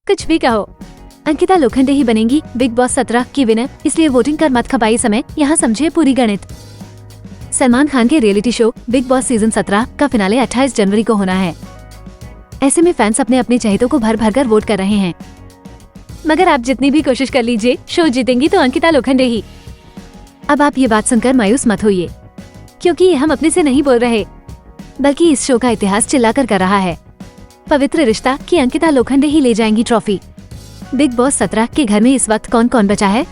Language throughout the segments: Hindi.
कुछ भी कहो, अंकिता लोखंडे ही बनेंगी बिग बॉस 17 की विनर, इसलिए वोटिंग कर मत खपाई समय, यहाँ समझिए पूरी गणित। सलमान खान के reality show big boss season 17 का फिनाले 28 जनवरी को होना है। ऐसे में फैंस अपने अपने चहेतों को भर भर कर वोट कर रहे हैं, मगर आप जितनी भी कोशिश कर लीजिए, शो जीतेंगी तो अंकिता लोखंडे ही। अब आप ये बात सुनकर मायूस मत होइए, क्योंकि ये हम अपने से नहीं बोल रहे, बल्कि इस शो का इतिहास चिल्लाकर कर रहा है पवित्र रिश्ता कि अंकिता लोखंडे ही ले जाएंगी ट्रॉफी। बिग बॉस 17 के घर में इस वक्त कौन कौन बचा है?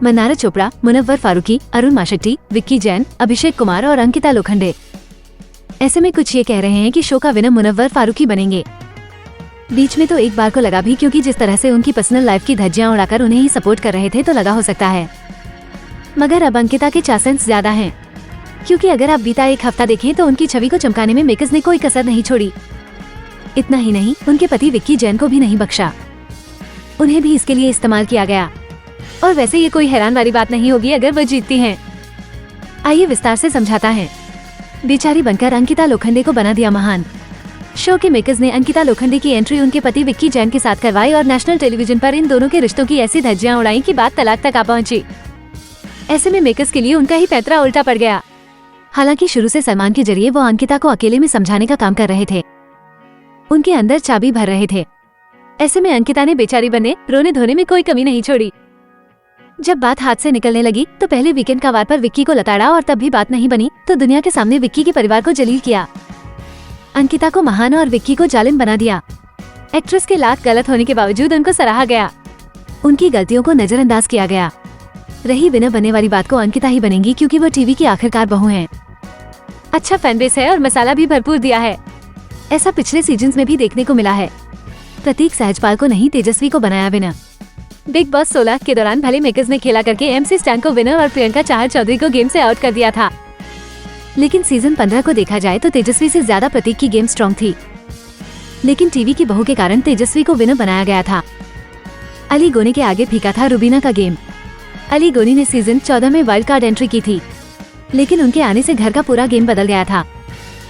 मन्नारा चोपड़ा, मुनव्वर फारूकी, अरुण माशेट्टी, विक्की जैन, अभिषेक कुमार और अंकिता लोखंडे। ऐसे में कुछ ये कह रहे हैं कि शो का विनर मुनव्वर फारूकी बनेंगे। बीच में तो एक बार को लगा भी, क्योंकि जिस तरह से उनकी पर्सनल लाइफ की धज्जियां उड़ाकर उन्हें ही सपोर्ट कर रहे थे तो लगा हो सकता है, मगर अब अंकिता के चांसेस ज्यादा हैं, क्योंकि अगर आप बीता एक हफ्ता देखें तो उनकी छवि को चमकाने में मेकर्स ने कोई कसर नहीं छोड़ी। इतना ही नहीं, उनके पति विक्की जैन को भी नहीं बख्शा, उन्हें भी इसके लिए इस्तेमाल किया गया। और वैसे ये कोई हैरान वाली बात नहीं होगी अगर वो जीतती हैं। आइए विस्तार से समझाता है। बेचारी बनकर अंकिता लोखंडे को बना दिया महान। शो के मेकर्स ने अंकिता लोखंडे की एंट्री उनके पति विक्की जैन के साथ करवाई और नेशनल टेलीविजन पर इन दोनों के रिश्तों की ऐसी धज्जियां उड़ाई कि बात तलाक तक आ पहुंची। ऐसे में मेकर्स के लिए उनका ही पैंतरा उल्टा पड़ गया। हालांकि शुरू से सलमान के जरिए वो अंकिता को अकेले में समझाने का काम कर रहे थे, उनके अंदर चाबी भर रहे थे। ऐसे में अंकिता ने बेचारी बने रोने धोने में कोई कमी नहीं छोड़ी। जब बात हाथ से निकलने लगी तो पहले वीकेंड का वार पर विक्की को लताड़ा और तब भी बात नहीं बनी तो दुनिया के सामने विक्की के परिवार को जलील किया, अंकिता को महान और विक्की को जालिम बना दिया। एक्ट्रेस के लाख गलत होने के बावजूद उनको सराहा गया, उनकी गलतियों को नजरअंदाज किया गया। रही विनर बनने वाली बात को, अंकिता ही बनेंगी क्योंकि वो टीवी की आखिरकार बहू हैं। अच्छा फैन बेस है और मसाला भी भरपूर दिया है, ऐसा पिछले सीजन्स में भी देखने को मिला है। प्रतीक सहजपाल को नहीं, तेजस्वी को बनाया विनर। बिग बॉस 16 के दौरान भले मेकर्स ने खेला करके MC स्टैन को विनर और प्रियंका चाहर चौधरी को गेम से आउट कर दिया था, लेकिन सीजन 15 को देखा जाए तो तेजस्वी से ज्यादा प्रतीक की गेम स्ट्रॉन्ग थी। लेकिन टीवी की बहू के कारण तेजस्वी को विनर बनाया गया था। अली गोनी के आगे फीका था रुबीना का गेम। अली गोनी ने सीजन 14 में वाइल्ड कार्ड एंट्री की थी, लेकिन उनके आने से घर का पूरा गेम बदल गया था।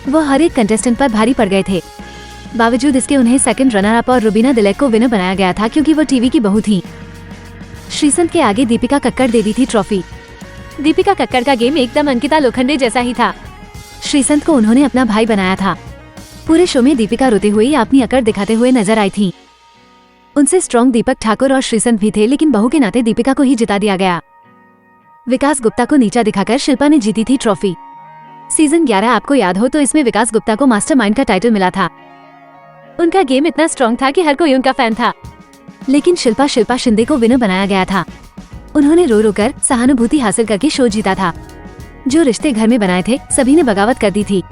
वो हर एक कंटेस्टेंट पर भारी पड़ गए थे। बावजूद इसके उन्हें सेकंड रनर अप और रुबीना दिलेक को विनर बनाया गया था, क्योंकि वो टीवी की बहू थी। श्रीसंत के आगे दीपिका कक्कड़ दे दी थी ट्रॉफी। दीपिका कक्कड़ का गेम एकदम अंकिता लोखंडे जैसा ही था। श्रीसंत को उन्होंने अपना भाई बनाया था। पूरे शो में दीपिका रोते हुए अपनी अकड़ दिखाते हुए नजर आई थी। उनसे स्ट्रॉन्ग दीपक ठाकुर और श्रीसंत भी थे, लेकिन बहू के नाते दीपिका को ही जिता दिया गया। विकास गुप्ता को नीचा दिखाकर शिल्पा ने जीती थी ट्रॉफी। सीजन 11 आपको याद हो तो इसमें विकास गुप्ता को मास्टरमाइंड का टाइटल मिला था। उनका गेम इतना स्ट्रॉन्ग था कि हर कोई उनका फैन था, लेकिन शिल्पा शिंदे को विनर बनाया गया था। उन्होंने रो रो कर सहानुभूति हासिल करके शो जीता था। जो रिश्ते घर में बनाए थे सभी ने बगावत कर दी थी।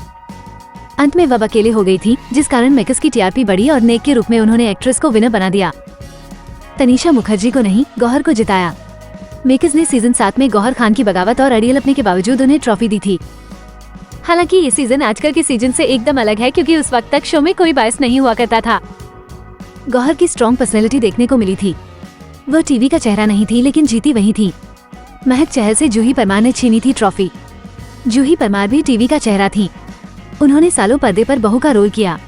अंत में वह अकेले हो गई थी, जिस कारण मेकर्स की TRP बढ़ी और नेक के रूप में उन्होंने एक्ट्रेस को विनर बना दिया। तनीषा मुखर्जी को नहीं, गौहर को जिताया। मेकर्स ने सीजन 7 में गौहर खान की बगावत और अड़ियल अपने के बावजूद उन्हें ट्रॉफी दी थी। हालांकि ये सीजन आजकल के सीजन से एकदम अलग है, क्योंकि उस वक्त तक शो में कोई बायस नहीं हुआ करता था। गौहर की स्ट्रॉन्ग पर्सनैलिटी देखने को मिली थी। वो टीवी का चेहरा नहीं थी, लेकिन जीती वही थी। महक चहल से जूही परमार ने छीनी थी ट्रॉफी। जूही परमार भी टीवी का चेहरा थी। उन्होंने सालों पर्दे पर बहू का रोल किया।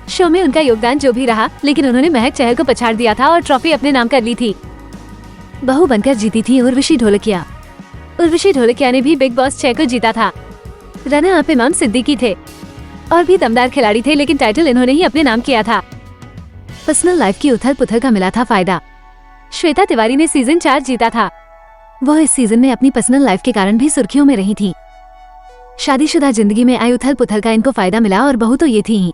शो में उनका योगदान जो भी रहा, लेकिन उन्होंने महक चहल को पछाड़ दिया था और ट्रॉफी अपने नाम कर ली थी। बहू बनकर जीती थी उर्वशी ढोलकिया। उर्वशी ढोलकिया ने भी बिग बॉस 6 को जीता था। रनर अप इमाम सिद्दीकी थे और भी दमदार खिलाड़ी थे, लेकिन टाइटल इन्होंने ही अपने नाम किया था। पर्सनल लाइफ की उथल पुथल का मिला था फायदा। श्वेता तिवारी ने सीजन 4 जीता था। वह इस सीजन में अपनी पर्सनल लाइफ के कारण भी सुर्खियों में रही थी। शादीशुदा जिंदगी में आई उथल पुथल का इनको फायदा मिला और बहू तो ये थी ही।